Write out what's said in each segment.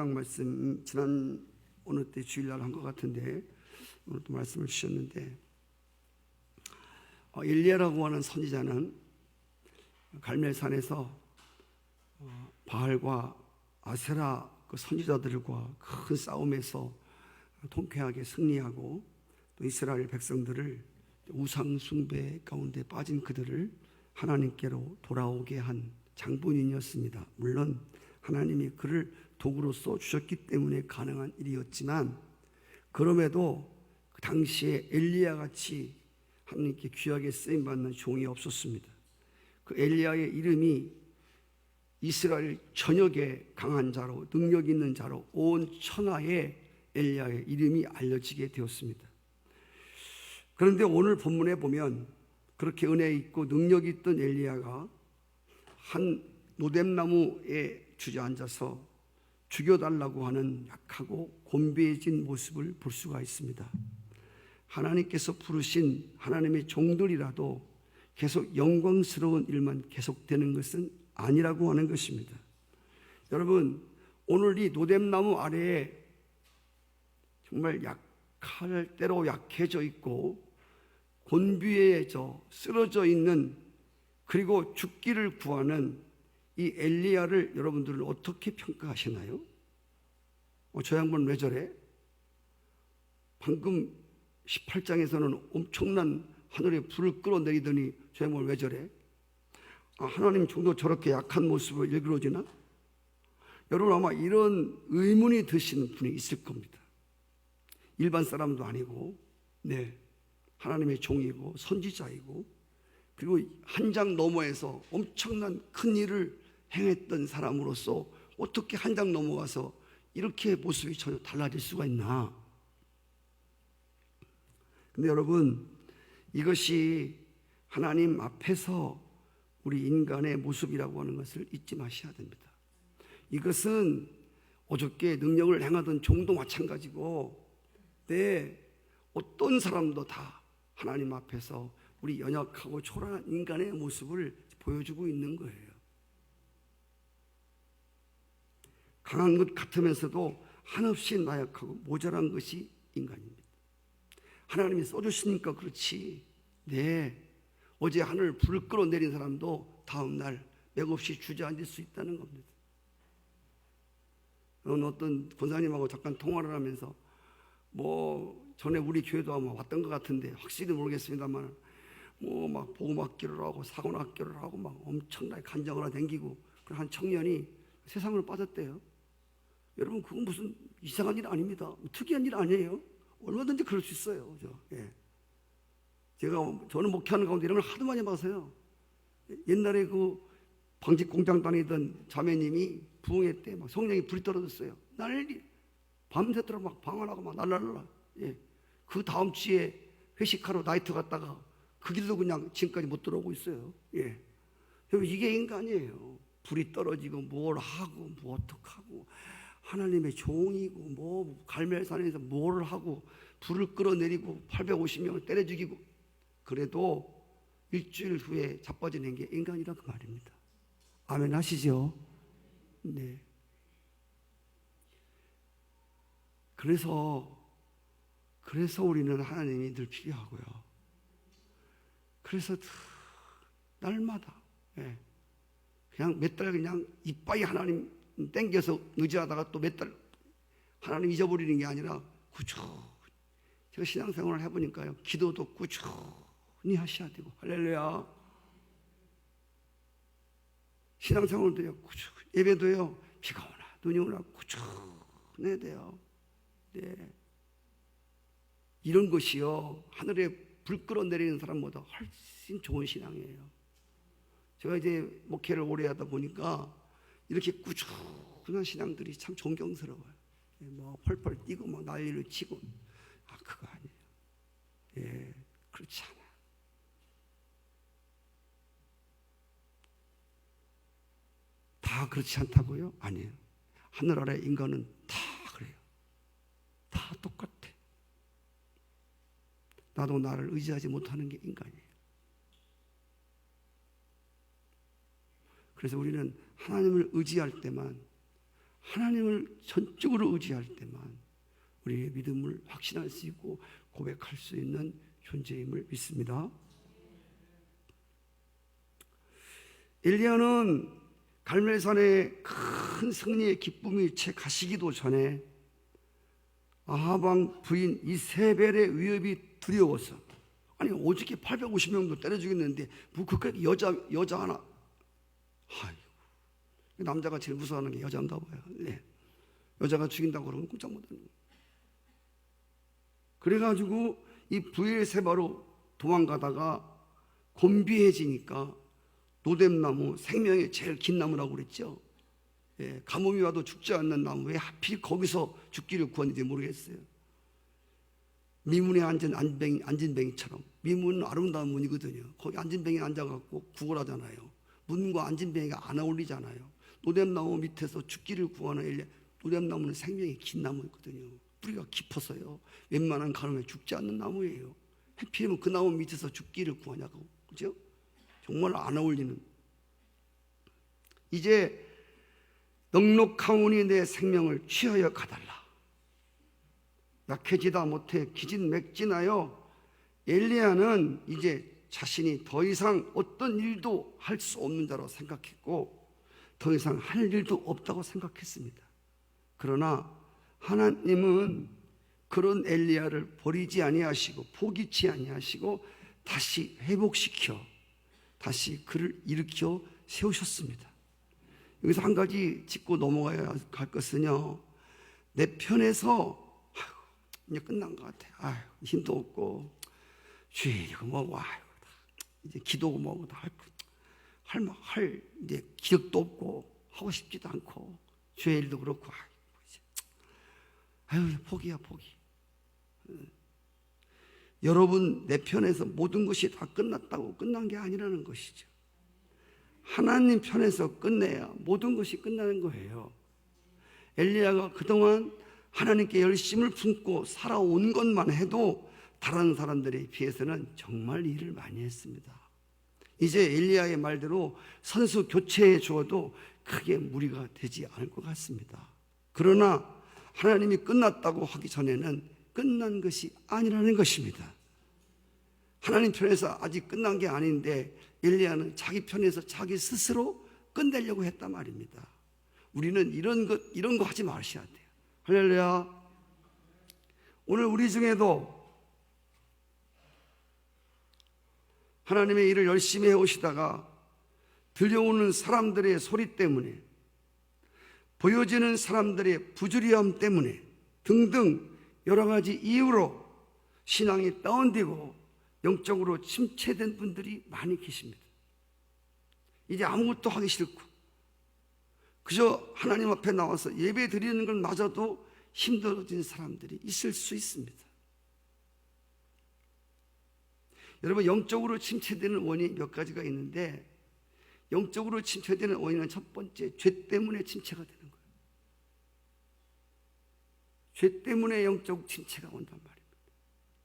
말씀 지난 어느 때 주일날 한 것 같은데 오늘 또 말씀을 주셨는데 엘리야라고 하는 선지자는 갈멜산에서 바알과 아세라 그 선지자들과 큰 싸움에서 통쾌하게 승리하고 또 이스라엘 백성들을 우상 숭배 가운데 빠진 그들을 하나님께로 돌아오게 한 장본인이었습니다. 물론 하나님이 그를 도구로서 주셨기 때문에 가능한 일이었지만 그럼에도 그 당시에 엘리야같이 하나님께 귀하게 쓰임받는 종이 없었습니다. 그 엘리야의 이름이 이스라엘 전역에 강한 자로 능력 있는 자로 온 천하에 엘리야의 이름이 알려지게 되었습니다. 그런데 오늘 본문에 보면 그렇게 은혜 있고 능력 있던 엘리야가 한 노뎀나무에 주저앉아서 죽여달라고 하는 약하고 곤비해진 모습을 볼 수가 있습니다. 하나님께서 부르신 하나님의 종들이라도 계속 영광스러운 일만 계속되는 것은 아니라고 하는 것입니다. 여러분, 오늘 이 노뎀나무 아래에 정말 약할 대로 약해져 있고 곤비해져 쓰러져 있는 그리고 죽기를 구하는 이 엘리야를 여러분들은 어떻게 평가하시나요? 저 양반 왜 저래? 방금 18장에서는 엄청난 하늘에 불을 끌어내리더니 저 양반 왜 저래? 하나님 종도 저렇게 약한 모습을 일그러지나? 여러분 아마 이런 의문이 드시는 분이 있을 겁니다. 일반 사람도 아니고 하나님의 종이고 선지자이고 그리고 한 장 너머에서 엄청난 큰 일을 행했던 사람으로서 어떻게 한 장 넘어가서 이렇게 모습이 전혀 달라질 수가 있나? 근데 여러분, 이것이 하나님 앞에서 우리 인간의 모습이라고 하는 것을 잊지 마셔야 됩니다. 이것은 어저께 능력을 행하던 종도 마찬가지고 어떤 사람도 다 하나님 앞에서 우리 연약하고 초라한 인간의 모습을 보여주고 있는 거예요. 강한 것 같으면서도 한없이 나약하고 모자란 것이 인간입니다. 하나님이 써주시니까 그렇지. 어제 하늘 불을 끌어내린 사람도 다음날 맥없이 주저앉을 수 있다는 겁니다. 어떤 권사님하고 잠깐 통화를 하면서 전에 우리 교회도 아마 왔던 것 같은데 확실히 모르겠습니다만 막 복음학교를 하고 사관학교를 하고 막 엄청나게 간장을 하고 댕기고 한 청년이 세상으로 빠졌대요. 여러분 그건 무슨 이상한 일 아닙니다. 특이한 일 아니에요. 얼마든지 그럴 수 있어요. 저는 목회하는 가운데 이런 걸 하도 많이 봐서요. 옛날에 그 방직 공장 다니던 자매님이 부흥회 때 막 성령이 불이 떨어졌어요. 난리 밤새도록 막 방언하고 막 날랄라. 그 다음 주에 회식하러 나이트 갔다가 그 길도 그냥 지금까지 못 들어오고 있어요. 이게 인간이에요. 불이 떨어지고 뭘 하고 어떡하고 하나님의 종이고 갈멜산에서 뭘 하고 불을 끌어내리고 850명을 때려 죽이고 그래도 일주일 후에 자빠지는 게 인간이란 그 말입니다. 아멘 하시죠? 네. 그래서 우리는 하나님이 늘 필요하고요. 그래서 날마다 그냥 몇 달 그냥 이빠이 하나님 땡겨서 의지하다가 또 몇 달 하나님 잊어버리는 게 아니라 꾸준히 제가 신앙생활을 해보니까요. 기도도 꾸준히 하셔야 되고 할렐루야. 신앙생활도요. 꾸준히 예배도요. 비가 오나 눈이 오나 꾸준히 해야 돼요. 이런 것이요. 하늘에 불 끌어내리는 사람보다 훨씬 좋은 신앙이에요. 제가 이제 목회를 오래 하다 보니까 이렇게 꾸준한 신앙들이 참 존경스러워요. 펄펄 뛰고 막 난리를 치고 그거 아니에요. 그렇지 않아요. 다 그렇지 않다고요? 아니에요. 하늘 아래 인간은 다 그래요. 다 똑같아. 나도 나를 의지하지 못하는 게 인간이에요. 그래서 우리는 하나님을 의지할 때만 하나님을 전적으로 의지할 때만 우리의 믿음을 확신할 수 있고 고백할 수 있는 존재임을 믿습니다. 엘리야는 갈멜산의 큰 승리의 기쁨이 채 가시기도 전에 아합 왕 부인 이세벨의 위협이 두려워서, 아니 오죽게 850명도 때려 죽였는데 뭐 그까지 여자 하나, 아이고, 남자가 제일 무서워하는 게 여자인가 봐요. 네. 여자가 죽인다고 그러면 꼼짝 못하는 거예요. 그래가지고 이 브엘세바로 도망가다가 곤비해지니까 노뎀나무, 생명의 제일 긴 나무라고 그랬죠. 예, 가뭄이 와도 죽지 않는 나무, 왜 하필 거기서 죽기를 구했는지 모르겠어요. 미문에 앉은 안진뱅이처럼. 미문은 아름다운 문이거든요. 거기 안진뱅이 앉아갖고 구걸하잖아요. 문과 안진뱅이가 안 어울리잖아요. 노뎀나무 밑에서 죽기를 구하는 엘리야. 노뎀나무는 생명이 긴 나무였거든요. 뿌리가 깊어서요, 웬만한 가뭄에 죽지 않는 나무예요. 하필이면 그 나무 밑에서 죽기를 구하냐고, 그죠? 정말 안 어울리는. 이제 넉넉하오니 내 생명을 취하여 가달라. 약해지다 못해 기진맥진하여 엘리야는 이제 자신이 더 이상 어떤 일도 할 수 없는 자로 생각했고 더 이상 할 일도 없다고 생각했습니다. 그러나 하나님은 그런 엘리야를 버리지 아니하시고 포기치 아니하시고 다시 회복시켜 다시 그를 일으켜 세우셨습니다. 여기서 한 가지 짚고 넘어가야 할 것은요, 내 편에서 이제 끝난 것 같아. 힘도 없고 주일 이거 뭐고 이제 기도고 뭐고 다 할 이제 기력도 없고 하고 싶지도 않고 주의 일도 그렇고 포기야 포기. 여러분 내 편에서 모든 것이 다 끝났다고 끝난 게 아니라는 것이죠. 하나님 편에서 끝내야 모든 것이 끝나는 거예요. 엘리야가 그동안 하나님께 열심을 품고 살아온 것만 해도 다른 사람들에 비해서는 정말 일을 많이 했습니다. 이제 엘리야의 말대로 선수 교체해 주어도 크게 무리가 되지 않을 것 같습니다. 그러나 하나님이 끝났다고 하기 전에는 끝난 것이 아니라는 것입니다. 하나님 편에서 아직 끝난 게 아닌데 엘리야는 자기 편에서 자기 스스로 끝내려고 했단 말입니다. 우리는 이런 거 하지 마셔야 돼요. 할렐루야. 오늘 우리 중에도 하나님의 일을 열심히 해오시다가 들려오는 사람들의 소리 때문에, 보여지는 사람들의 부주의함 때문에 등등 여러 가지 이유로 신앙이 다운되고 영적으로 침체된 분들이 많이 계십니다. 이제 아무것도 하기 싫고 그저 하나님 앞에 나와서 예배 드리는 것마저도 힘들어진 사람들이 있을 수 있습니다. 여러분, 영적으로 침체되는 원인이 몇 가지가 있는데, 영적으로 침체되는 원인은 첫 번째, 죄 때문에 침체가 되는 거예요. 죄 때문에 영적 침체가 온단 말입니다.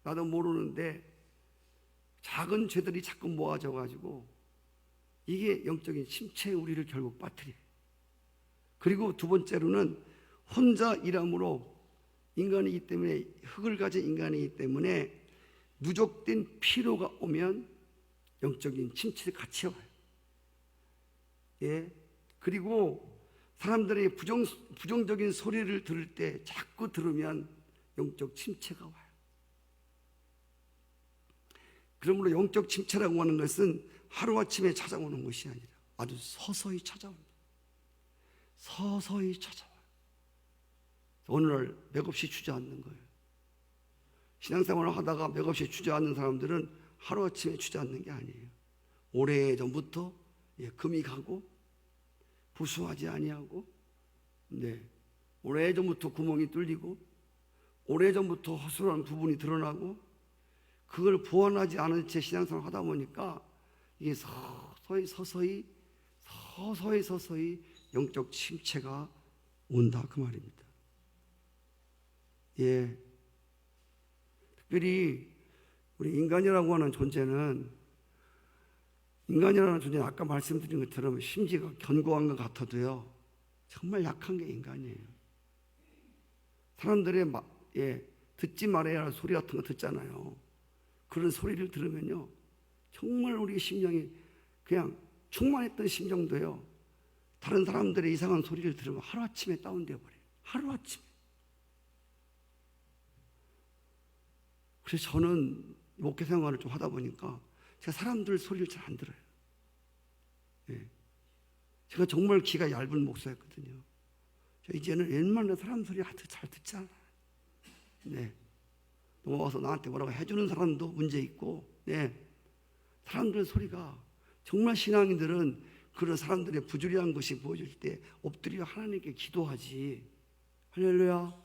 나도 모르는데 작은 죄들이 자꾸 모아져 가지고 이게 영적인 침체에 우리를 결국 빠뜨려요. 그리고 두 번째로는 혼자 일함으로, 인간이기 때문에, 흙을 가진 인간이기 때문에 누적된 피로가 오면 영적인 침체를 같이 와요. 예. 그리고 사람들의 부정적인 소리를 들을 때 자꾸 들으면 영적 침체가 와요. 그러므로 영적 침체라고 하는 것은 하루아침에 찾아오는 것이 아니라 아주 서서히 찾아옵니다. 서서히 찾아와요. 오늘날 맥없이 주저앉는 거예요. 신앙생활을 하다가 맥없이 주저앉는 사람들은 하루아침에 주저앉는 게 아니에요. 오래전부터 금이 가고 부수하지 아니하고, 오래전부터 구멍이 뚫리고 오래전부터 허술한 부분이 드러나고 그걸 보완하지 않은 채 신앙생활을 하다 보니까 이게 서서히 영적 침체가 온다, 그 말입니다. 예. 특별히 우리 인간이라고 하는 존재는, 아까 말씀드린 것처럼 심지가 견고한 것 같아도요, 정말 약한 게 인간이에요. 사람들의 듣지 말아야 할 소리 같은 거 듣잖아요. 그런 소리를 들으면요, 정말 우리 심령이 그냥 충만했던 심정도요, 다른 사람들의 이상한 소리를 들으면 하루아침에 다운되어 버려요. 하루아침에. 그래서 저는 목회 생활을 좀 하다 보니까 제가 사람들 소리를 잘 안 들어요. 예. 제가 정말 귀가 얇은 목사였거든요. 저 이제는 웬만한 사람 소리 잘 듣지 않아요. 네. 넘어와서 나한테 뭐라고 해주는 사람도 문제 있고, 네. 사람들 소리가 정말 신앙인들은 그런 사람들의 부주의한 것이 보여질 때 엎드려 하나님께 기도하지. 할렐루야.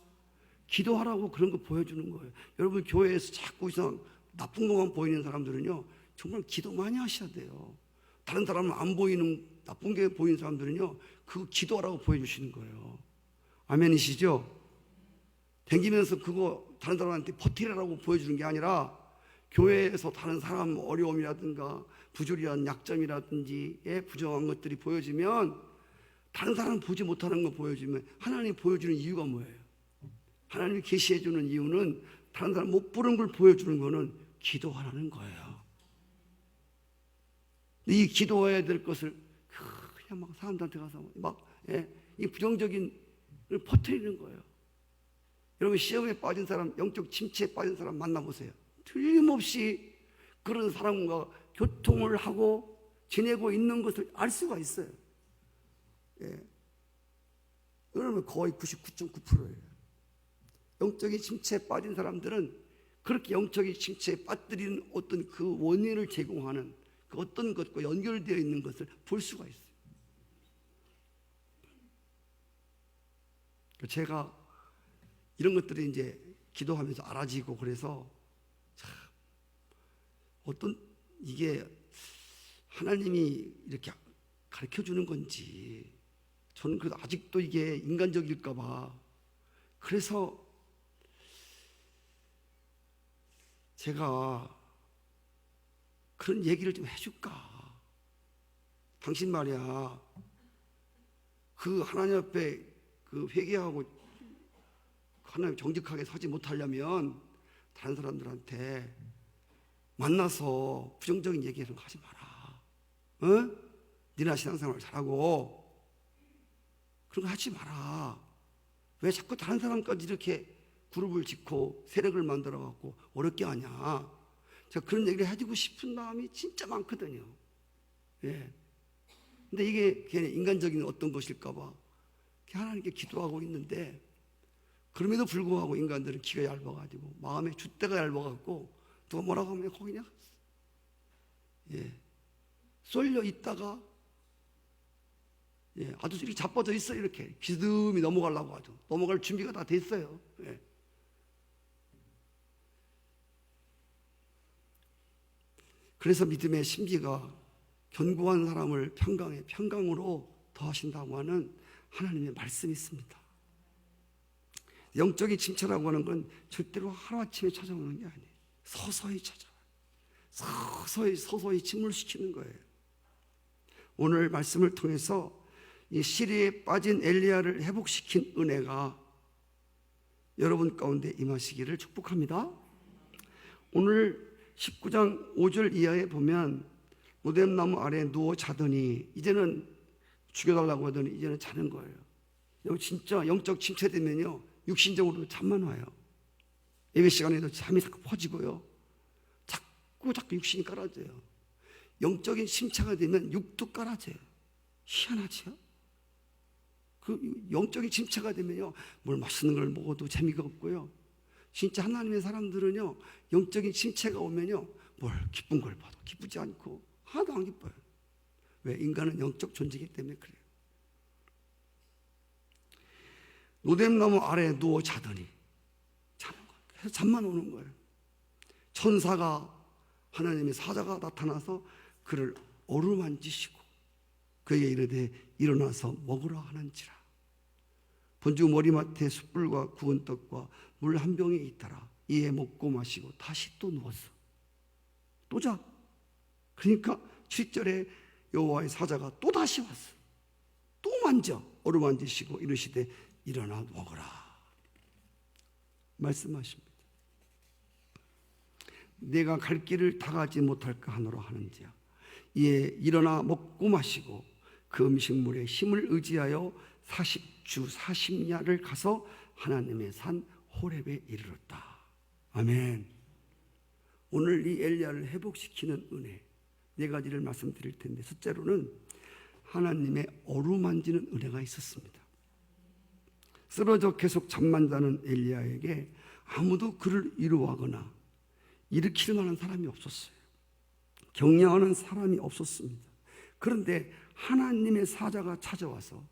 기도하라고 그런 거 보여주는 거예요. 여러분 교회에서 자꾸 이상 나쁜 것만 보이는 사람들은요, 정말 기도 많이 하셔야 돼요. 다른 사람은 안 보이는 나쁜 게 보이는 사람들은요, 그거 기도하라고 보여주시는 거예요. 아멘이시죠? 댕기면서 그거 다른 사람한테 버티라고 보여주는 게 아니라, 교회에서 다른 사람 어려움이라든가 부조리한 약점이라든지 부정한 것들이 보여지면, 다른 사람 보지 못하는 거 보여주면 하나님 보여주는 이유가 뭐예요? 하나님이 계시해 주는 이유는 다른 사람 못 보는 걸 보여주는 거는 기도하라는 거예요. 이 기도해야 될 것을 그냥 막 사람들한테 가서 이 부정적인 걸 퍼뜨리는 거예요. 여러분 시험에 빠진 사람, 영적 침체에 빠진 사람 만나보세요. 틀림없이 그런 사람과 교통을 하고 지내고 있는 것을 알 수가 있어요. 여러분 거의 99.9%예요. 영적인 침체에 빠진 사람들은 그렇게 영적인 침체에 빠뜨리는 어떤 그 원인을 제공하는 그 어떤 것과 연결되어 있는 것을 볼 수가 있어요. 제가 이런 것들이 이제 기도하면서 알아지고, 그래서 참 어떤 이게 하나님이 이렇게 가르쳐 주는 건지, 저는 그래도 아직도 이게 인간적일까 봐, 그래서 제가 그런 얘기를 좀 해줄까. 당신 말이야, 그 하나님 앞에 그 회개하고 하나님 정직하게 서지 못하려면 다른 사람들한테 만나서 부정적인 얘기를 하지 마라. 어? 니나 신앙생활 잘하고 그런 거 하지 마라. 왜 자꾸 다른 사람까지 이렇게 그룹을 짓고 세력을 만들어 갖고 어렵게 하냐. 제가 그런 얘기를 해주고 싶은 마음이 진짜 많거든요. 예. 근데 이게 그냥 인간적인 어떤 것일까 봐 하나님께 기도하고 있는데, 그럼에도 불구하고 인간들은 기가 얇아가지고 마음에 줏대가 얇아갖고 누가 뭐라고 하면 거기 그냥 쏠려 있다가 아주 이렇게 자빠져 있어. 이렇게 비스듬히 넘어가려고 아주 넘어갈 준비가 다 됐어요. 그래서 믿음의 심지가 견고한 사람을 평강에 평강으로 더하신다고 하는 하나님의 말씀이 있습니다. 영적인 침체라고 하는 건 절대로 하루아침에 찾아오는 게 아니에요. 서서히 찾아와요. 서서히 침몰시키는 거예요. 오늘 말씀을 통해서 이 시리에 빠진 엘리야를 회복시킨 은혜가 여러분 가운데 임하시기를 축복합니다. 오늘 19장 5절 이하에 보면 로뎀나무 아래에 누워 자더니, 이제는 죽여달라고 하더니 이제는 자는 거예요. 여기 진짜 영적 침체되면요, 육신적으로 잠만 와요. 예배 시간에도 잠이 자꾸 퍼지고요, 자꾸 육신이 깔아져요. 영적인 침체가 되면 육도 깔아져요. 희한하죠? 그 영적인 침체가 되면요, 뭘 맛있는 걸 먹어도 재미가 없고요, 진짜 하나님의 사람들은요, 영적인 침체가 오면요, 뭘 기쁜 걸 봐도 기쁘지 않고 하나도 안 기뻐요. 왜? 인간은 영적 존재이기 때문에 그래요. 로뎀나무 아래에 누워 자더니 자는 거예요. 그래서 잠만 오는 거예요. 천사가, 하나님의 사자가 나타나서 그를 어루만지시고 그에게 이르되 일어나서 먹으라 하는지라. 본주 머리맡에 숯불과 구운 떡과 물 한 병이 있더라. 이에 먹고 마시고 다시 또 누웠어. 또 자. 그러니까 7절에 여호와의 사자가 또 다시 왔어. 또 만져 어루만지시고 이르시되 일어나 먹으라 말씀하십니다. 내가 갈 길을 다 가지 못할까 하노라 하는지야 이에 일어나 먹고 마시고 그 음식물에 힘을 의지하여 40주 40야를 가서 하나님의 산 호렙에 이르렀다. 아멘. 오늘 이 엘리야를 회복시키는 은혜 네 가지를 말씀드릴 텐데, 첫째로는 하나님의 어루만지는 은혜가 있었습니다. 쓰러져 계속 잠만 자는 엘리야에게 아무도 그를 위로하거나 일으킬 만한 사람이 없었어요. 격려하는 사람이 없었습니다. 그런데 하나님의 사자가 찾아와서,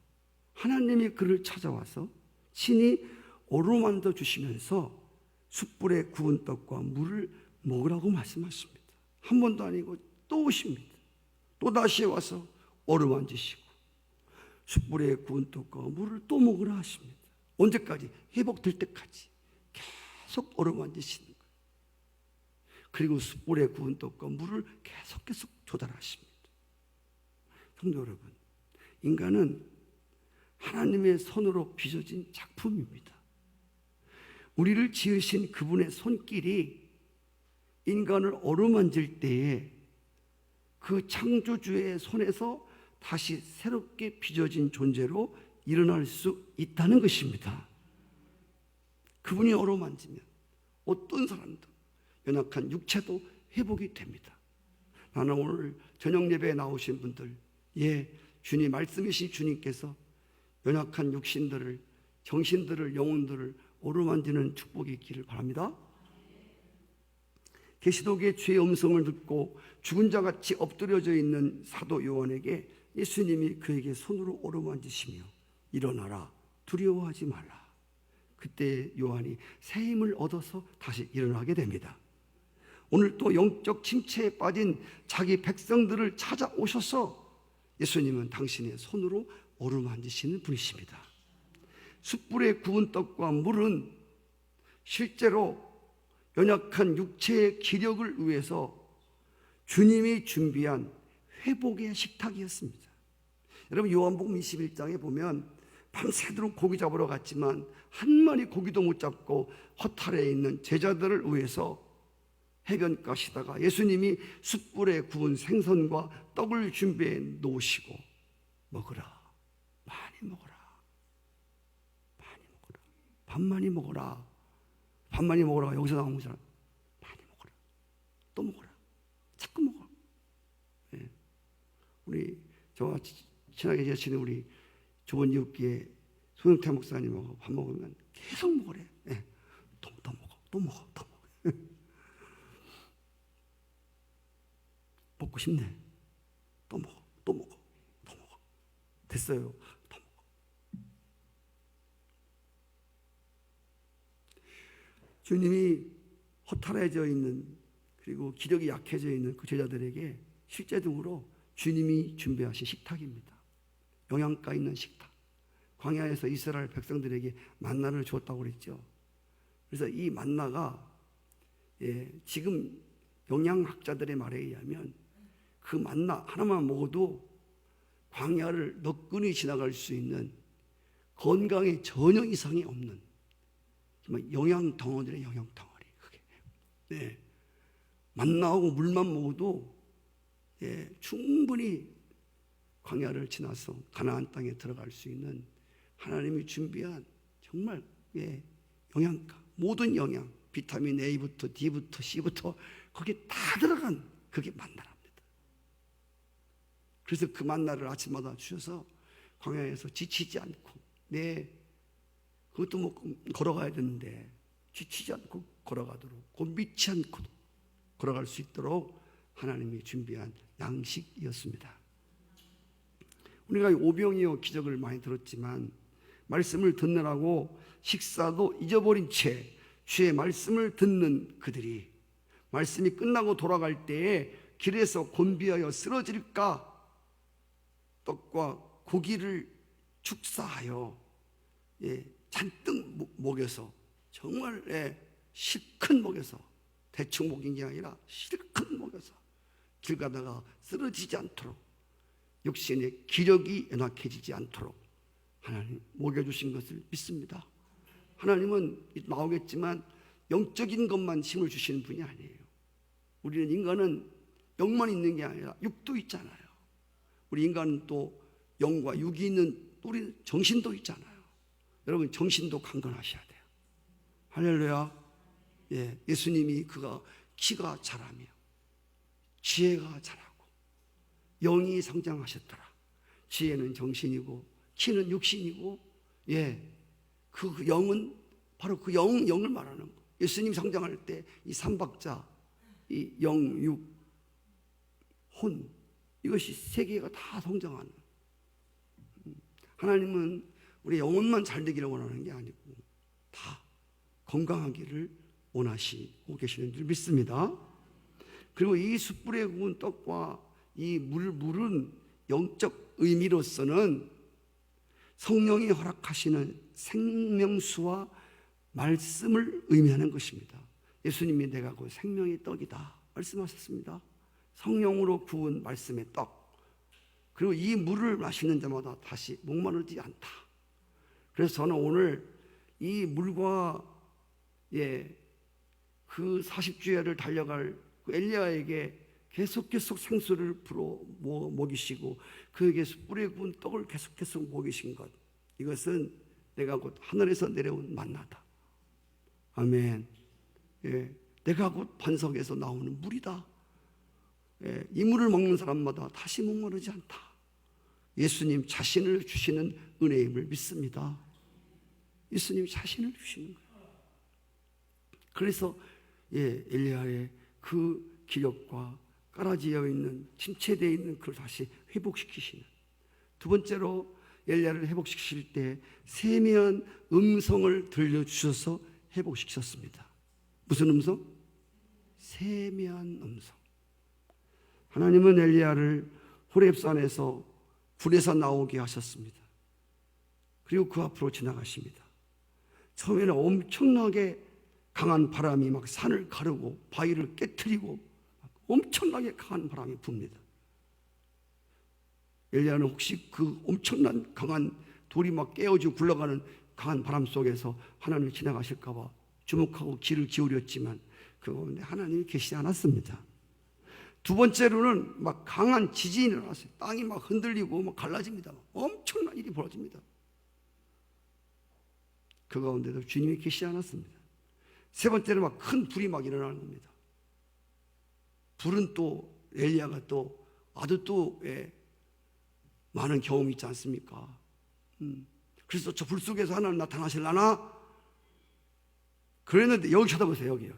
하나님이 그를 찾아와서 친히 어루만져 주시면서 숯불에 구운 떡과 물을 먹으라고 말씀하십니다. 한 번도 아니고 또 오십니다. 또 다시 와서 어루만지시고 숯불에 구운 떡과 물을 또 먹으라 하십니다. 언제까지? 회복될 때까지 계속 어루만지시는 거예요. 그리고 숯불에 구운 떡과 물을 계속 조달하십니다. 성도 여러분, 인간은 하나님의 손으로 빚어진 작품입니다. 우리를 지으신 그분의 손길이 인간을 어루만질 때에 그 창조주의 손에서 다시 새롭게 빚어진 존재로 일어날 수 있다는 것입니다. 그분이 어루만지면 어떤 사람도, 연약한 육체도 회복이 됩니다. 나는 오늘 저녁 예배에 나오신 분들, 주님 말씀이신 주님께서 연약한 육신들을, 정신들을, 영혼들을 어루만지는 축복이 있기를 바랍니다. 계시록의 주의 음성을 듣고 죽은 자같이 엎드려져 있는 사도 요한에게 예수님이 그에게 손으로 어루만지시며 일어나라, 두려워하지 말라. 그때 요한이 새 힘을 얻어서 다시 일어나게 됩니다. 오늘 또 영적 침체에 빠진 자기 백성들을 찾아오셔서 예수님은 당신의 손으로 어루만지시는 분이십니다. 숯불에 구운 떡과 물은 실제로 연약한 육체의 기력을 위해서 주님이 준비한 회복의 식탁이었습니다. 여러분, 요한복음 21장에 보면 밤새도록 고기 잡으러 갔지만 한 마리 고기도 못 잡고 허탈해 있는 제자들을 위해서 해변 가시다가 예수님이 숯불에 구운 생선과 떡을 준비해 놓으시고 먹으라, 많이 먹어라, 많이 먹어라, 반많이 먹어라, 반많이 먹어라. 여기서 나온 거잖아. 많이 먹어라, 또 먹어라, 자꾸 먹어. 우리 저와 친하게 지내시는 우리 좋은 이웃교회 소영태 목사님하고 밥 먹으면 계속 먹으래. 또 먹어, 또 먹어, 또 먹어. 먹고 싶네. 또 먹어, 또 먹어, 또 먹어. 됐어요. 또 먹어. 주님이 허탈해져 있는, 그리고 기력이 약해져 있는 그 제자들에게 실제적으로 주님이 준비하신 식탁입니다. 영양가 있는 식탁. 광야에서 이스라엘 백성들에게 만나를 주었다고 그랬죠. 그래서 이 만나가 지금 영양학자들의 말에 의하면 그 만나 하나만 먹어도 광야를 너끈히 지나갈 수 있는, 건강에 전혀 이상이 없는 정말 영양 덩어리의 영양 덩어리. 그게 만나하고 물만 먹어도 충분히 광야를 지나서 가나안 땅에 들어갈 수 있는 하나님이 준비한 정말 영양가, 모든 영양, 비타민 A부터 D부터 C부터 거기에 다 들어간 그게 만나랍니다. 그래서 그 만나를 아침마다 주셔서 광야에서 지치지 않고, 그것도 먹고 걸어가야 되는데 지치지 않고 걸어가도록, 곤비치 않고 걸어갈 수 있도록 하나님이 준비한 양식이었습니다. 우리가 오병이어 기적을 많이 들었지만 말씀을 듣느라고 식사도 잊어버린 채 주의 말씀을 듣는 그들이 말씀이 끝나고 돌아갈 때에 길에서 곤비하여 쓰러질까 떡과 고기를 축사하여 잔뜩 먹여서, 정말 실컷 먹여서, 대충 먹인 게 아니라 실컷 먹여서 길 가다가 쓰러지지 않도록 육신의 기력이 연약해지지 않도록 하나님 먹여주신 것을 믿습니다. 하나님은 나오겠지만 영적인 것만 힘을 주시는 분이 아니에요. 우리는 인간은 영만 있는 게 아니라 육도 있잖아요. 우리 인간은 또 영과 육이 있는 우리 정신도 있잖아요. 여러분 정신도 강건하셔야 돼요. 할렐루야. 예, 예수님이 그가 키가 자라며 지혜가 자라고 영이 성장하셨더라. 지혜는 정신이고 키는 육신이고, 예, 그 영은 바로 그 영을 말하는 거. 예수님 성장할 때 이 삼박자, 이 영, 육, 혼, 이것이 세 개가 다 성장하는. 하나님은 우리 영혼만 잘 되기를 원하는 게 아니고 다 건강하기를 원하시고 계시는 줄 믿습니다. 그리고 이 숯불에 구운 떡과 이 물은 영적 의미로서는 성령이 허락하시는 생명수와 말씀을 의미하는 것입니다. 예수님이 내가 그 생명의 떡이다 말씀하셨습니다. 성령으로 구운 말씀의 떡, 그리고 이 물을 마시는 자마다 다시 목마르지 않다. 그래서 저는 오늘 이 물과, 예, 그 40주야를 달려갈 그 엘리야에게 계속 생수를 불어 먹이시고 그에게 숯불에 구운 떡을 계속 먹이신 것, 이것은 내가 곧 하늘에서 내려온 만나다. 아멘. 예, 내가 곧 반석에서 나오는 물이다. 예, 이 물을 먹는 사람마다 다시 목마르지 않다. 예수님 자신을 주시는 은혜임을 믿습니다. 예수님 자신을 주시는 거예요. 그래서, 예, 엘리야의 그 기력과 깔아지어 있는, 침체되어 있는 그걸 다시 회복시키시는. 두 번째로 엘리야를 회복시키실 때 세미한 음성을 들려주셔서 회복시키셨습니다. 무슨 음성? 세미한 음성. 하나님은 엘리야를 호렙산에서 불에서 나오게 하셨습니다. 그리고 그 앞으로 지나가십니다. 처음에는 엄청나게 강한 바람이 막 산을 가르고 바위를 깨트리고 엄청나게 강한 바람이 붑니다. 엘리야는 혹시 그 엄청난 강한 돌이 막 깨어지고 굴러가는 강한 바람 속에서 하나님이 지나가실까 봐 주목하고 귀를 기울였지만 그 가운데 하나님이 계시지 않았습니다. 두 번째로는 막 강한 지진이 일어났어요. 땅이 막 흔들리고 막 갈라집니다. 엄청난 일이 벌어집니다. 그 가운데도 주님이 계시지 않았습니다. 세 번째로 막 큰 불이 막 일어나는 겁니다. 불은 또 엘리야가 또 아주 또 많은 경험이 있지 않습니까? 그래서 저 불 속에서 하나님 나타나실라나? 그랬는데 여기 쳐다보세요. 여기.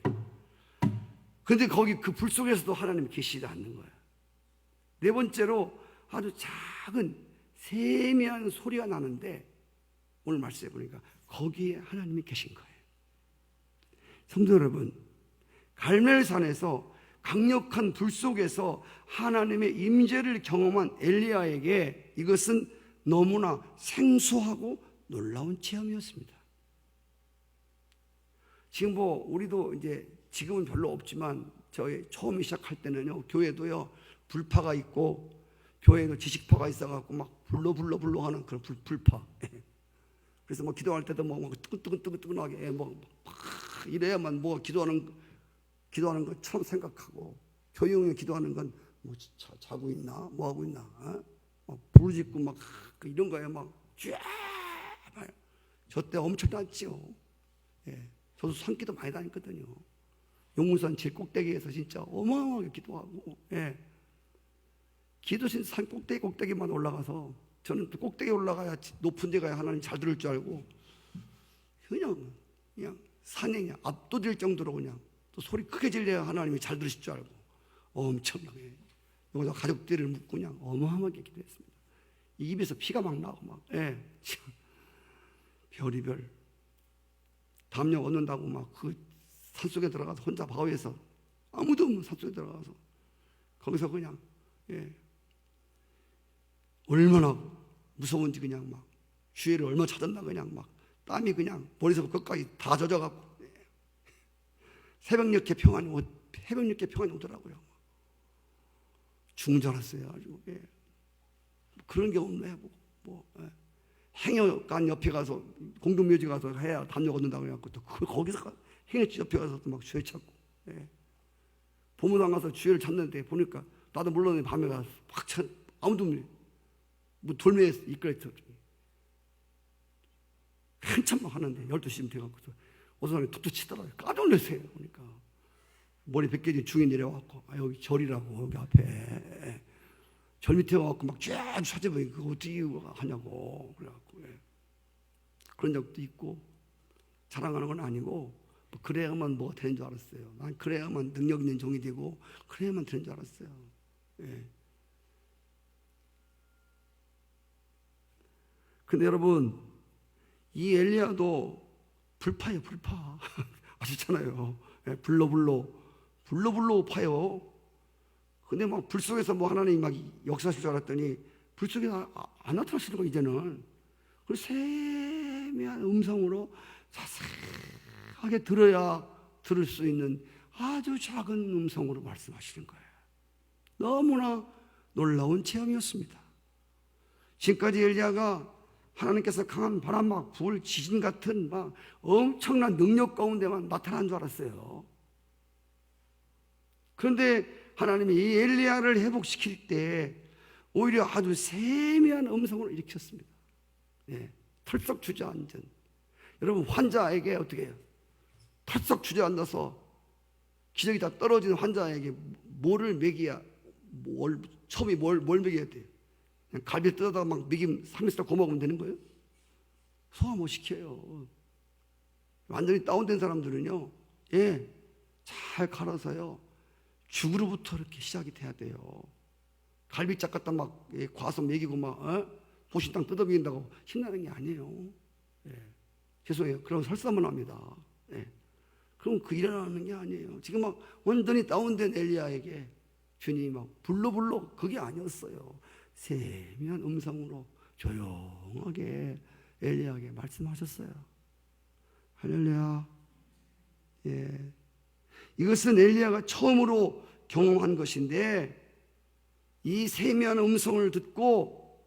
그런데 거기 그 불 속에서도 하나님이 계시지 않는 거예요. 네 번째로 아주 작은 세미한 소리가 나는데 오늘 말씀해 보니까 거기에 하나님이 계신 거예요. 성도 여러분, 갈멜산에서 강력한 불 속에서 하나님의 임재를 경험한 엘리야에게 이것은 너무나 생소하고 놀라운 체험이었습니다. 지금 우리도 이제 지금은 별로 없지만 저희 처음 시작할 때는요, 교회도요 불파가 있고 교회도 지식파가 있어갖고 막 불러 하는 그런 불파. 그래서 뭐 기도할 때도 뭐 뜨끈뜨끈하게 막 이래야만 뭐 기도하는 것처럼 생각하고, 조용히 기도하는 건 뭐 자고 있나 뭐 하고 있나, 막 부르짖고 막 이런 거에 막 쫙. 저 때 엄청났죠. 예, 저도 산기도 많이 다녔거든요. 용문산 제일 꼭대기에서 진짜 어마어마하게 기도하고, 예, 기도신 산 꼭대기만 올라가서 저는 또 꼭대기 올라가야 높은 데 가야 하나님 잘 들을 줄 알고 그냥 산에 그냥 압도될 정도로 그냥 또 소리 크게 질려야 하나님이 잘 들으실 줄 알고 엄청나게 여기서 가족들을 묻고 그냥 어마어마하게 기도했습니다. 입에서 피가 막 나고 막, 예, 별이별 담요 얻는다고 막 그 산속에 들어가서 혼자 바위에서 아무도 없는 산속에 들어가서 거기서 그냥, 예, 얼마나 무서운지 그냥 막 주의를 얼마나 찾았나 그냥 막 땀이 그냥 머리에서 끝까지 다 젖어갖고, 예. 새벽녘에 평안이 오더라고요. 죽는 줄 알았어요. 아주, 예. 그런 경험도 해보고 뭐 행여관 옆에 가서 공동묘지 가서 해야 담력 얻는다고 해갖고 또 거기서 행여지 옆에 가서 또 막 주여 찾고 보문당 가서 주여를 찾는데 보니까 나도 물론 밤에 가서 막 아무도 뭐 돌멩이에 이끌어있어 한참 막 하는데 12시쯤 돼갖고서 어떤 사람이 툭툭 치더라고요. 깜짝 놀랐어요. 보니까 머리 벗겨진 중이 내려와갖고 여기 절이라고 여기 앞에 절 밑에 와갖고 막 쫙 찾아보니 그거 어떻게 하냐고 그래갖고 그런 적도 있고 자랑하는 건 아니고 뭐 그래야만 뭐가 되는 줄 알았어요. 난 그래야만 능력 있는 종이 되고 그래야만 되는 줄 알았어요. 근데 여러분 이 엘리야도 불파예요. 불파 아시잖아요. 불로 파요. 근데 막 불 속에서 뭐 하나님이 막 역사하실 줄 알았더니 불 속에 안 나타나시는 거 이제는. 그리고 세미한 음성으로 자세하게 들어야 들을 수 있는 아주 작은 음성으로 말씀하시는 거예요. 너무나 놀라운 체험이었습니다. 지금까지 엘리야가 하나님께서 강한 바람 막 불 지진 같은 막 엄청난 능력 가운데만 나타난 줄 알았어요. 그런데 하나님이 이 엘리야를 회복시킬 때 오히려 아주 세미한 음성으로 일으켰습니다. 털썩 주저앉은 여러분 환자에게 어떻게 해요? 털썩 주저앉아서 기력이 다 떨어진 환자에게 뭐를 먹여야 처음에 뭘 먹여야 돼요? 그냥 갈비 뜯어다가 막 먹임 삼겹살 구워 먹으면 되는 거예요? 소화 못 시켜요. 완전히 다운된 사람들은요, 잘 갈아서요, 죽으로부터 이렇게 시작이 돼야 돼요. 갈비짝 갖다 막 과서 먹이고 막 보신탕 뜯어 먹인다고 힘나는 게 아니에요. 죄송해요. 그럼 설사만 합니다. 그럼 그 일어나는 게 아니에요. 지금 막 완전히 다운된 엘리야에게 주님이 막 불러 그게 아니었어요. 세미한 음성으로 조용하게 엘리야에게 말씀하셨어요. 할렐루야. 이것은 엘리야가 처음으로 경험한 것인데 이 세미한 음성을 듣고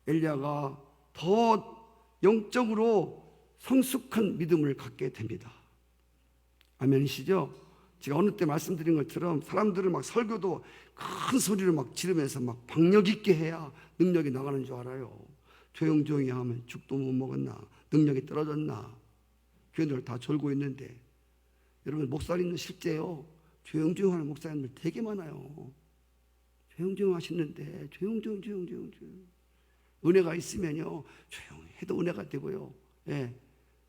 엘리야가 더 영적으로 성숙한 믿음을 갖게 됩니다. 아멘이시죠? 제가 어느 때 말씀드린 것처럼 사람들은 막 설교도 큰 소리를 막 지르면서 막 박력 있게 해야 능력이 나가는 줄 알아요. 조용조용히 하면 죽도 못 먹었나, 능력이 떨어졌나, 교회들 다 졸고 있는데 여러분 목사님은 실제요 조용조용 하는 목사님들 되게 많아요. 조용조용 하시는데 조용조용 은혜가 있으면요 조용해도 은혜가 되고요,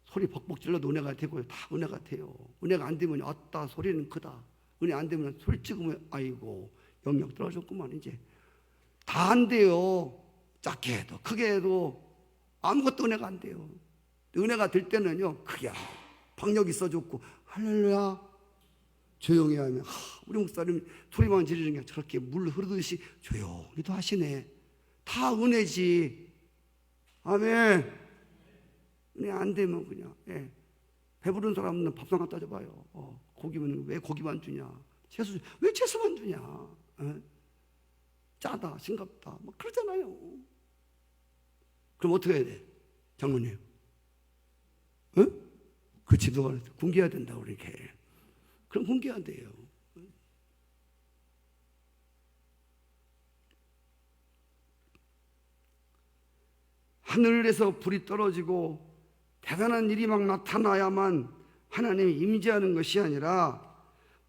소리 벅벅 질러도 은혜가 되고요, 다 은혜가 돼요. 은혜가 안 되면 아따 소리는 크다, 은혜 안 되면 소리 찍으면 아이고 영역 떨어졌구만. 이제 다 안 돼요. 작게 해도 크게 해도 아무것도 은혜가 안 돼요. 은혜가 될 때는요 크게 하고 박력 있어 좋고 할렐루야 조용히 하면 우리 목사님 소리만 지르는 게 저렇게 물 흐르듯이 조용히도 하시네. 다 은혜지. 아멘. 은혜 안 되면 그냥 배부른 사람은 밥상 갖다 줘봐요. 고기면 왜 고기만 주냐, 채소 왜 채소만 주냐, 짜다 싱겁다 뭐 그러잖아요. 그럼 어떻게 해야 돼? 장모님 그 지도가 굶겨야 된다 우리 이렇게. 그럼 굶겨야 돼요. 하늘에서 불이 떨어지고 대단한 일이 막 나타나야만 하나님이 임재하는 것이 아니라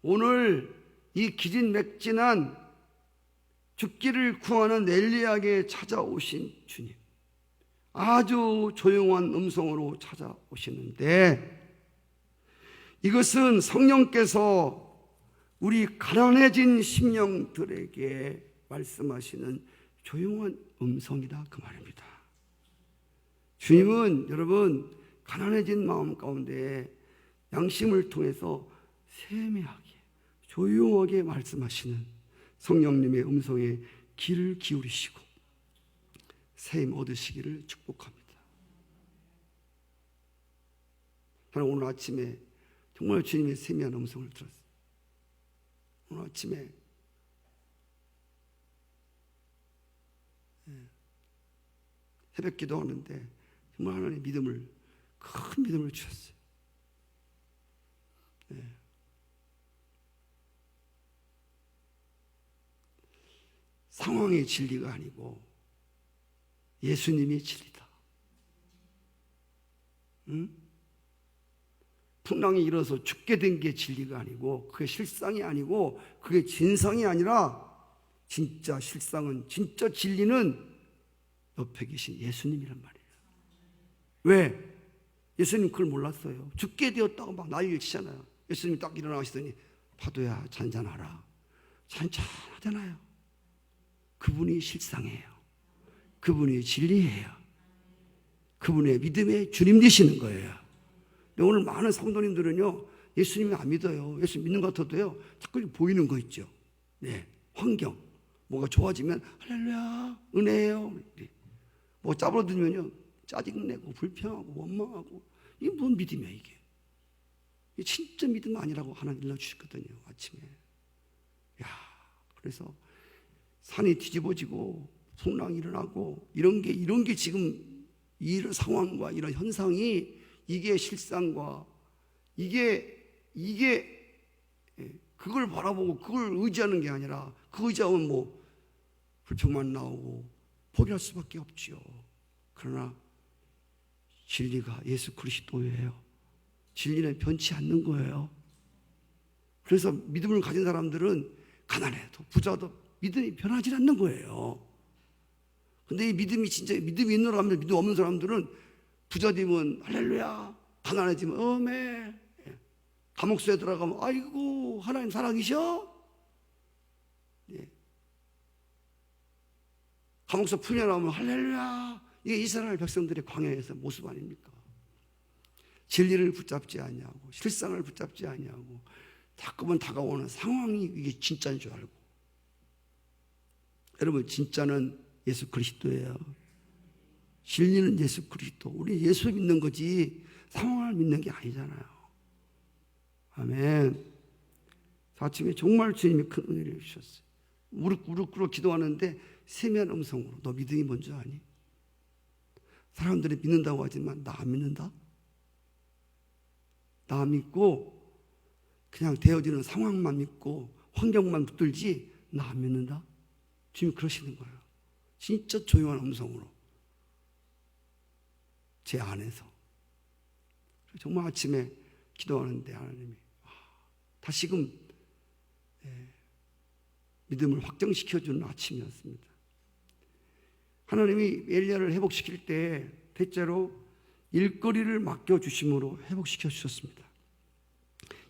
오늘 이 기진맥진한 죽기를 구하는 엘리야에게 찾아오신 주님, 아주 조용한 음성으로 찾아오시는데 이것은 성령께서 우리 가난해진 심령들에게 말씀하시는 조용한 음성이다 그 말입니다. 주님은 여러분 가난해진 마음 가운데 양심을 통해서 세미하게 조용하게 말씀하시는 성령님의 음성에 귀를 기울이시고 새 힘 얻으시기를 축복합니다. 저는 오늘 아침에 정말 주님의 세미한 음성을 들었어요. 오늘 아침에 새벽 기도하는데 정말 하나님 큰 믿음을 주셨어요. 네. 상황의 진리가 아니고 예수님이 진리다. 응? 풍랑이 일어서 죽게 된 게 진리가 아니고 그게 실상이 아니고 그게 진상이 아니라 진짜 실상은 진짜 진리는 옆에 계신 예수님이란 말이에요. 왜? 예수님 그걸 몰랐어요. 죽게 되었다고 막 난리를 치잖아요. 예수님이 딱 일어나시더니 파도야 잔잔하라. 잔잔하잖아요. 그분이 실상이에요. 그분이 진리예요. 그분의 믿음의 주님 되시는 거예요. 근데 오늘 많은 성도님들은요, 예수님이 안 믿어요. 예수님 믿는 것 같아도요, 자꾸 보이는 거 있죠. 네, 환경. 뭐가 좋아지면 할렐루야, 은혜예요. 뭐 짜부러들면요, 짜증내고 불평하고 원망하고. 이게 뭔 믿음이야 이게. 이게 진짜 믿음 아니라고 하나 일러주셨거든요, 아침에. 야, 그래서 산이 뒤집어지고 풍랑이 일어나고 이런 게 지금 이런 상황과 이런 현상이 이게 실상과 이게 그걸 바라보고 그걸 의지하는 게 아니라 그 의지하면 뭐 불평만 나오고 포기할 수밖에 없지요. 그러나 진리가 예수 그리스도예요. 진리는 변치 않는 거예요. 그래서 믿음을 가진 사람들은 가난해도 부자도 믿음이 변하지 않는 거예요. 근데 이 믿음이 진짜 믿음이 있는 사람들, 믿음 없는 사람들은 부자 되면 할렐루야, 가난해지면 어메, 감옥소에 들어가면 아이고 하나님 살아계셔. 예. 감옥소 풀려나오면 할렐루야. 이게 이스라엘 백성들의 광야에서 모습 아닙니까? 진리를 붙잡지 아니하고 실상을 붙잡지 아니하고 자꾸만 다가오는 상황이 이게 진짜인 줄 알고. 여러분, 진짜는 예수 그리스도예요. 진리는 예수 그리스도. 우리 예수 믿는 거지 상황을 믿는 게 아니잖아요. 아멘. 아침에 정말 주님이 큰 은혜를 주셨어요. 무릎 꿇어 기도하는데 세미한 음성으로 너 믿음이 뭔지 아니? 사람들이 믿는다고 하지만 나 안 믿는다? 나 믿고 그냥 되어지는 상황만 믿고 환경만 붙들지 나 안 믿는다? 주님이 그러시는 거예요. 진짜 조용한 음성으로 제 안에서. 정말 아침에 기도하는데 하나님이 다시금 믿음을 확정시켜주는 아침이었습니다. 하나님이 엘리야를 회복시킬 때 대체로 일거리를 맡겨주심으로 회복시켜 주셨습니다.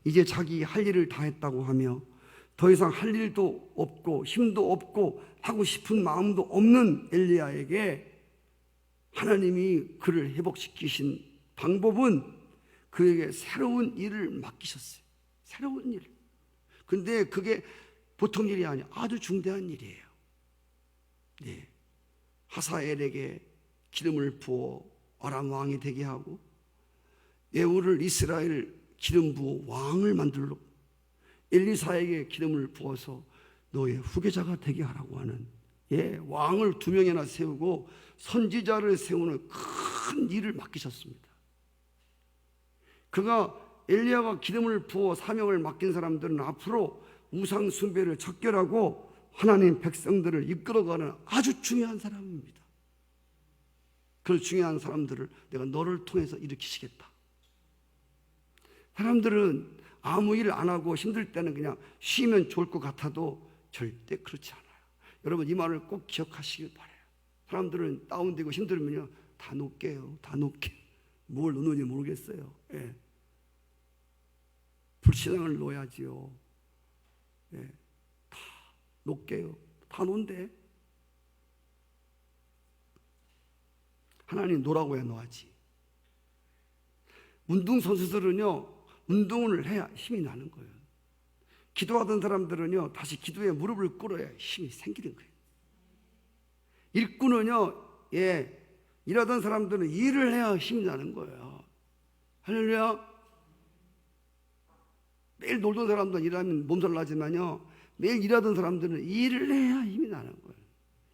이제 자기 할 일을 다 했다고 하며 더 이상 할 일도 없고 힘도 없고 하고 싶은 마음도 없는 엘리야에게 하나님이 그를 회복시키신 방법은 그에게 새로운 일을 맡기셨어요. 새로운 일. 근데 그게 보통 일이 아니에요. 아주 중대한 일이에요. 네. 하사엘에게 기름을 부어 아람 왕이 되게 하고 예후를 이스라엘 기름 부어 왕을 만들고 엘리사에게 기름을 부어서 너의 후계자가 되게 하라고 하는 왕을 2명이나 세우고 선지자를 세우는 큰 일을 맡기셨습니다. 그가 엘리야가 기름을 부어 사명을 맡긴 사람들은 앞으로 우상 숭배를 척결하고 하나님 백성들을 이끌어가는 아주 중요한 사람입니다. 그 중요한 사람들을 내가 너를 통해서 일으키시겠다. 사람들은 아무 일 안 하고 힘들 때는 그냥 쉬면 좋을 것 같아도 절대 그렇지 않아요. 여러분, 이 말을 꼭 기억하시길 바라요. 사람들은 다운되고 힘들면요 다 놓게요. 다 놓게. 뭘 놓는지 모르겠어요. 예. 불신앙을 놓아야지요. 예. 다 놓게요. 다 놓은데 하나님 놓으라고 해야 놓아지. 운동선수들은요 운동을 해야 힘이 나는 거예요. 기도하던 사람들은요 다시 기도에 무릎을 꿇어야 힘이 생기는 거예요. 일꾼은요 일하던 사람들은 일을 해야 힘이 나는 거예요. 할렐루야. 매일 놀던 사람들은 일하면 몸살 나지만요 매일 일하던 사람들은 일을 해야 힘이 나는 거예요.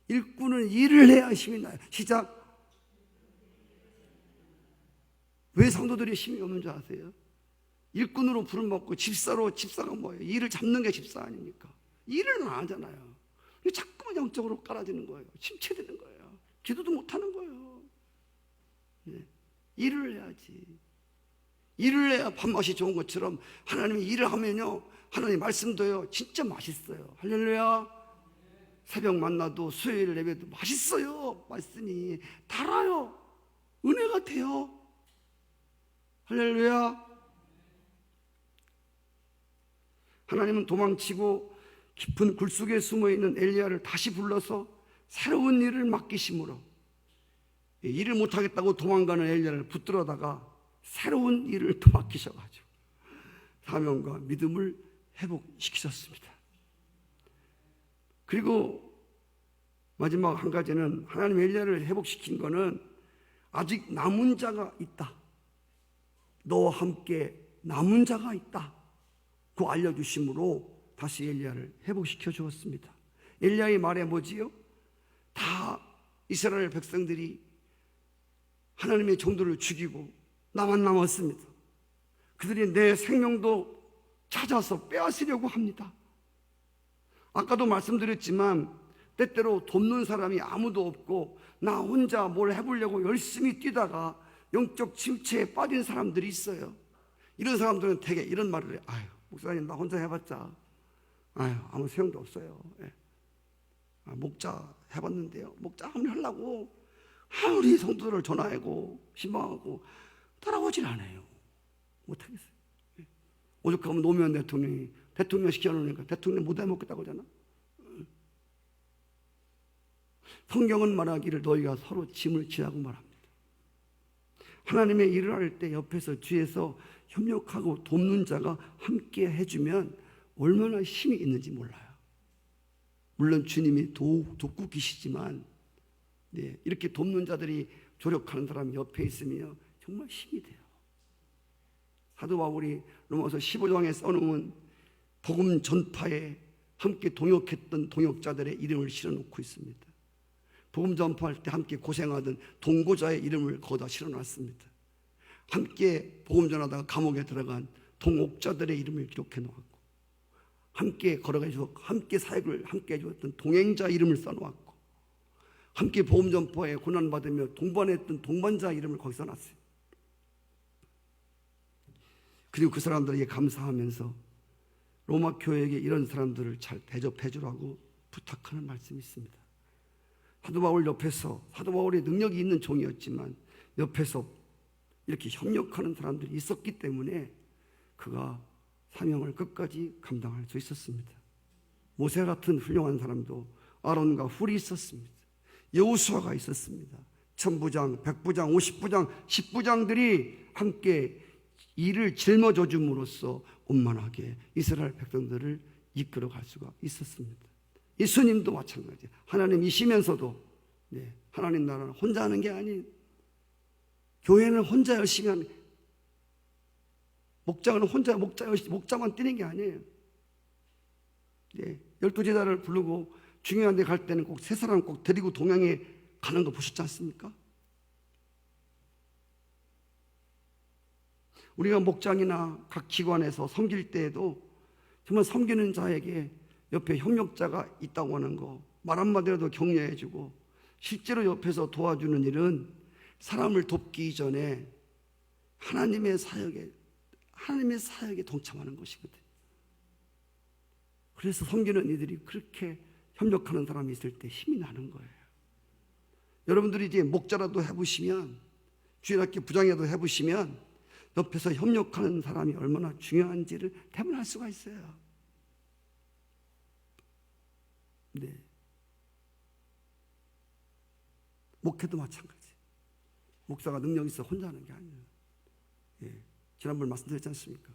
일꾼은 일을 해야 힘이 나요. 시작. 왜 성도들이 힘이 없는 줄 아세요? 일꾼으로 부름받고 집사가 뭐예요? 일을 잡는 게 집사 아닙니까? 일을 안 하잖아요. 자꾸만 영적으로 깔아지는 거예요. 침체되는 거예요. 기도도 못하는 거예요. 네. 일을 해야지. 일을 해야 밥맛이 좋은 것처럼 하나님이 일을 하면요, 하나님 말씀도요 진짜 맛있어요. 할렐루야. 새벽 만나도 수요일 예배도 맛있어요. 말씀이 달아요. 은혜가 돼요. 할렐루야. 하나님은 도망치고 깊은 굴 속에 숨어있는 엘리야를 다시 불러서 새로운 일을 맡기심으로, 일을 못하겠다고 도망가는 엘리야를 붙들어다가 새로운 일을 또 맡기셔가지고 사명과 믿음을 회복시키셨습니다. 그리고 마지막 한 가지는, 하나님 엘리야를 회복시킨 거는 아직 남은 자가 있다, 너와 함께 남은 자가 있다 그 알려주심으로 다시 엘리야를 회복시켜 주었습니다. 엘리야의 말에 뭐지요? 다 이스라엘 백성들이 하나님의 종들을 죽이고 나만 남았습니다. 그들이 내 생명도 찾아서 빼앗으려고 합니다. 아까도 말씀드렸지만 때때로 돕는 사람이 아무도 없고 나 혼자 뭘 해보려고 열심히 뛰다가 영적 침체에 빠진 사람들이 있어요. 이런 사람들은 대개 이런 말을 해요. 아유, 목사님 나 혼자 해봤자 아무 소용도 없어요. 예. 목자 해봤는데요, 목자 아무리 하려고 아무리 성도들을 전화하고 신방하고 따라오질 않아요. 못하겠어요. 예. 오죽하면 노무현 대통령이 대통령 시켜놓으니까 대통령 못 해먹겠다고 하잖아. 성경은 말하기를 너희가 서로 짐을 지라고 말합니다. 하나님의 일을 할 때 옆에서 뒤에서 협력하고 돕는 자가 함께 해주면 얼마나 힘이 있는지 몰라요. 물론 주님이 돕고 계시지만 이렇게 돕는 자들이 조력하는 사람이 옆에 있으면 정말 힘이 돼요. 사도 바울이 로마서 15장에 써놓은 복음 전파에 함께 동역했던 동역자들의 이름을 실어놓고 있습니다. 복음 전파할 때 함께 고생하던 동고자의 이름을 거기다 실어놨습니다. 함께 복음 전하다가 감옥에 들어간 동옥자들의 이름을 기록해 놓았고, 함께 걸어가지고 함께 사역을 함께 해주었던 동행자 이름을 써놓았고, 함께 복음 전파에 고난받으며 동반했던 동반자 이름을 거기 써놨어요. 그리고 그 사람들에게 감사하면서 로마 교회에게 이런 사람들을 잘 대접해 주라고 부탁하는 말씀이 있습니다. 사도 바울 옆에서, 사도 바울이 능력이 있는 종이었지만 옆에서 이렇게 협력하는 사람들이 있었기 때문에 그가 사명을 끝까지 감당할 수 있었습니다. 모세 같은 훌륭한 사람도 아론과 훌이 있었습니다. 여호수아가 있었습니다. 천부장, 백부장, 50부장, 10부장들이 함께 일을 짊어져 줌으로써 원만하게 이스라엘 백성들을 이끌어갈 수가 있었습니다. 예수님도 마찬가지예요. 하나님이시면서도 하나님 나라는 혼자 하는 게 아니에요. 교회는 혼자 열심히 하는, 목장은 혼자 목자만 뛰는 게 아니에요. 12제자를 부르고 중요한 데 갈 때는 꼭 세 사람 꼭 데리고 동행해 가는 거 보셨지 않습니까? 우리가 목장이나 각 기관에서 섬길 때에도 정말 섬기는 자에게 옆에 협력자가 있다고 하는 거 말 한마디라도 격려해주고, 실제로 옆에서 도와주는 일은 사람을 돕기 이전에 하나님의 사역에 동참하는 것이거든요. 그래서 섬기는 이들이 그렇게 협력하는 사람이 있을 때 힘이 나는 거예요. 여러분들이 이제 목자라도 해보시면, 주일학교 부장이라도 해보시면 옆에서 협력하는 사람이 얼마나 중요한지를 대변할 수가 있어요. 목회도 마찬가지. 목사가 능력이 있어 혼자 하는 게 아니에요. 지난번 말씀드렸지 않습니까?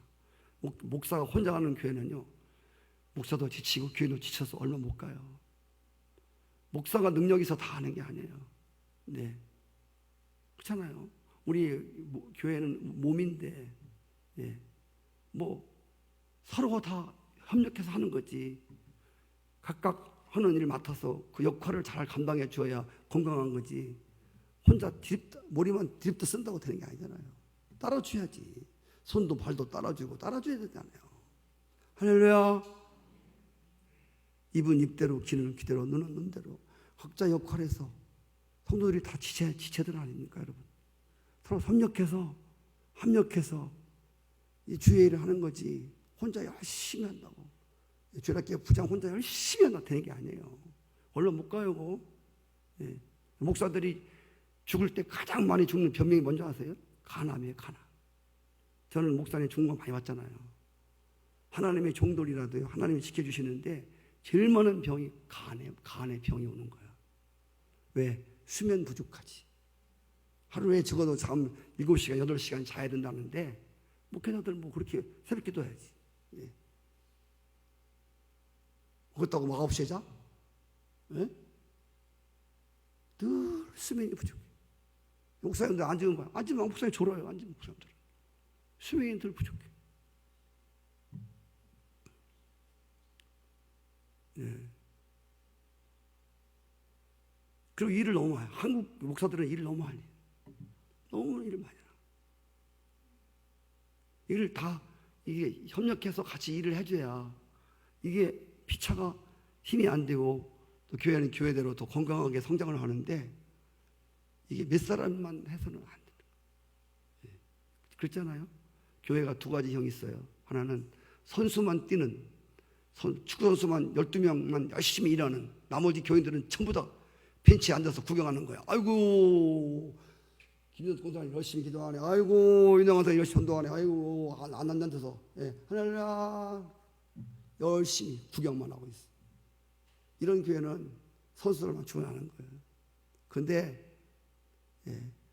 목사가 혼자 하는 교회는요, 목사도 지치고 교회도 지쳐서 얼마 못 가요. 목사가 능력이 있어 다 하는 게 아니에요. 그렇잖아요. 우리 교회는 몸인데, 서로가 다 협력해서 하는 거지. 각각 하는 일을 맡아서 그 역할을 잘 감당해 줘야 건강한 거지. 혼자 머리만 드립도 쓴다고 되는 게 아니잖아요. 따라줘야지. 손도 발도 따라줘야 되잖아요. 할렐루야. 입은 입대로, 귀는 귀대로, 눈은 눈대로 각자 역할에서 성도들이 다 지체들 아닙니까, 여러분? 서로 협력해서 이 주의 일을 하는 거지. 혼자 열심히 한다고 주일학교 부장 혼자 열심히 한다 되는 게 아니에요. 얼른 못 가요. 예. 목사들이 죽을 때 가장 많이 죽는 변명이 뭔지 아세요? 간암이에요, 간암. 저는 목사님 죽은 거 많이 봤잖아요. 하나님의 종들이라도요, 하나님이 지켜주시는데 제일 많은 병이 간의 병이 오는 거예요. 왜? 수면 부족하지. 하루에 적어도 잠 7시간, 8시간 자야 된다는데 목회자들 뭐 그렇게 새벽 기도해야지. 예. 그렇다고 막 9시에 자? 예? 늘 수면이 부족해. 목사님들 앉으면 거야. 앉으면 목사님 졸아요. 앉으면 목사님 졸아요. 수면이 늘 부족해. 예. 그리고 일을 너무 많이 해요. 한국 목사들은 일을 너무 많이 해요. 너무 일을 많이 해요. 일을 다 이게 협력해서 같이 일을 해줘야 이게 피차가 힘이 안 되고 또 교회는 교회대로 더 건강하게 성장을 하는데 이게 몇 사람만 해서는 안 돼요. 예. 그렇잖아요. 교회가 두 가지 형이 있어요. 하나는 선수만 뛰는 축구 선수만 12명만 열심히 일하는, 나머지 교인들은 전부 다 벤치에 앉아서 구경하는 거야. 아이고 김현수 공사님 열심히 기도하네. 아이고 윤영환사 열심히 전도하네. 아이고 안 앉아서 할렐루야 열심히 구경만 하고 있어. 이런 교회는 선수들만 주문하는 거예요. 그런데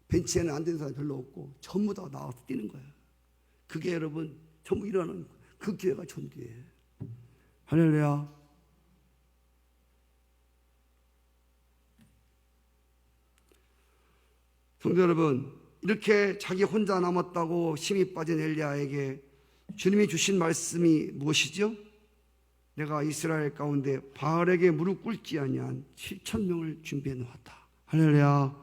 벤치에는 앉은 사람이 별로 없고 전부 다 나와서 뛰는 거예요. 그게 여러분 전부 일하는 그 교회가 존귀해요. 할렐루야. 성도 여러분, 이렇게 자기 혼자 남았다고 힘이 빠진 엘리야에게 주님이 주신 말씀이 무엇이죠? 내가 이스라엘 가운데 바알에게 무릎 꿇지 아니한 7,000명을 준비해 놓았다. 할렐루야.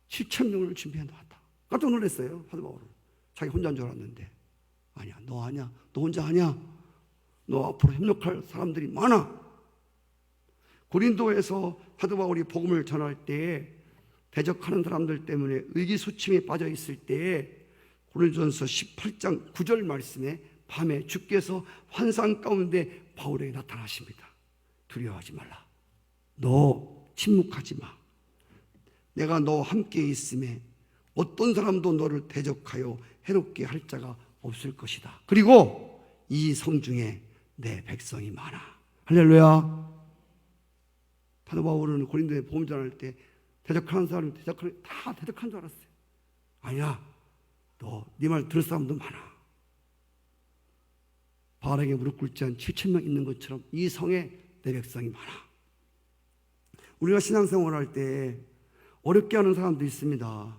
7,000명을 준비해 놓았다. 깜짝 놀랐어요, 사도 바울은. 자기 혼자인 줄 알았는데 아니야, 너 아니야, 너 혼자 아니야. 너 앞으로 협력할 사람들이 많아. 고린도에서 사도 바울이 복음을 전할 때에 대적하는 사람들 때문에 의기소침에 빠져 있을 때에 고린도전서 18장 9절 말씀에 밤에 주께서 환상 가운데 바울에게 나타나십니다. 두려워하지 말라. 너 침묵하지 마. 내가 너 함께 있음에 어떤 사람도 너를 대적하여 해롭게 할 자가 없을 것이다. 그리고 이 성 중에 내 백성이 많아. 할렐루야. 사도 바울은 고린도에 복음 전할 때 대적하는 사람 다 대적한 줄 알았어요. 아니야, 너 네 말 들을 사람도 많아. 바알에게 무릎 꿇지 않은 7,000명 있는 것처럼 이 성에 내 백성이 많아. 우리가 신앙생활 할 때 어렵게 하는 사람도 있습니다.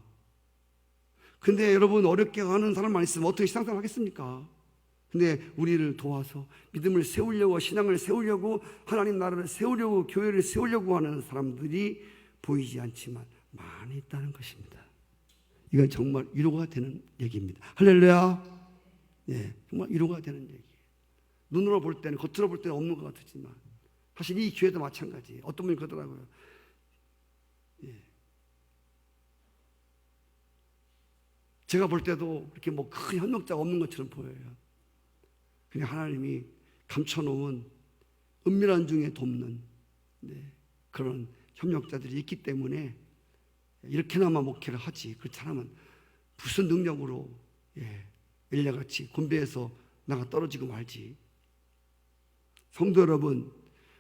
근데 여러분, 어렵게 하는 사람만 있으면 어떻게 신앙생활 하겠습니까? 근데 우리를 도와서 믿음을 세우려고, 신앙을 세우려고, 하나님 나라를 세우려고, 교회를 세우려고 하는 사람들이 보이지 않지만 많이 있다는 것입니다. 이건 정말 위로가 되는 얘기입니다. 할렐루야. 예, 정말 위로가 되는 얘기예요. 눈으로 볼 때는, 겉으로 볼 때는 없는 것 같지만 사실 이 교회도 마찬가지예요. 어떤 분이 그러더라고요. 예. 제가 볼 때도 이렇게 뭐 큰 협력자가 없는 것처럼 보여요. 그냥 하나님이 감춰놓은 은밀한 중에 돕는 그런 협력자들이 있기 때문에 이렇게나마 목회를 하지. 그렇지 않으면 무슨 능력으로 엘리야같이 군대에서 나가 떨어지고 말지. 성도 여러분,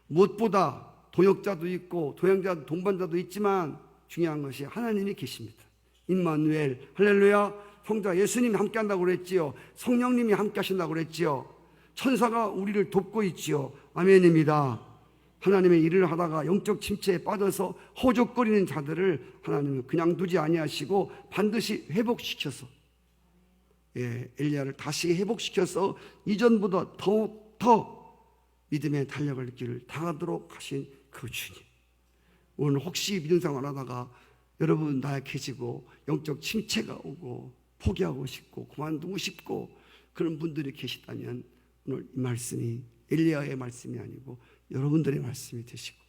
무엇보다 동역자도 있고 동행자, 동반자도 있지만 중요한 것이 하나님이 계십니다. 임마누엘, 할렐루야. 성자 예수님이 함께 한다고 그랬지요. 성령님이 함께 하신다고 그랬지요. 천사가 우리를 돕고 있지요. 아멘입니다. 하나님의 일을 하다가 영적 침체에 빠져서 허족거리는 자들을 하나님은 그냥 두지 아니하시고 반드시 회복시켜서 엘리야를 다시 회복시켜서 이전보다 더 믿음의 달력을 길을 당하도록 하신 그 주님. 오늘 혹시 믿음 생활 하다가 여러분 나약해지고 영적 침체가 오고 포기하고 싶고 그만두고 싶고 그런 분들이 계시다면 오늘 이 말씀이 엘리야의 말씀이 아니고 여러분들의 말씀이 되시고,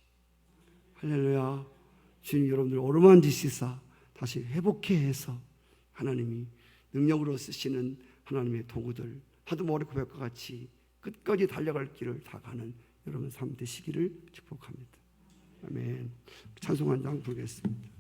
할렐루야. 주님, 여러분들 오르만지시사 다시 회복해 해서 하나님이 능력으로 쓰시는 하나님의 도구들, 하도 머리 고백과 같이 끝까지 달려갈 길을 다 가는 여러분 삶 되시기를 축복합니다. 아멘. 찬송 한 장 부르겠습니다.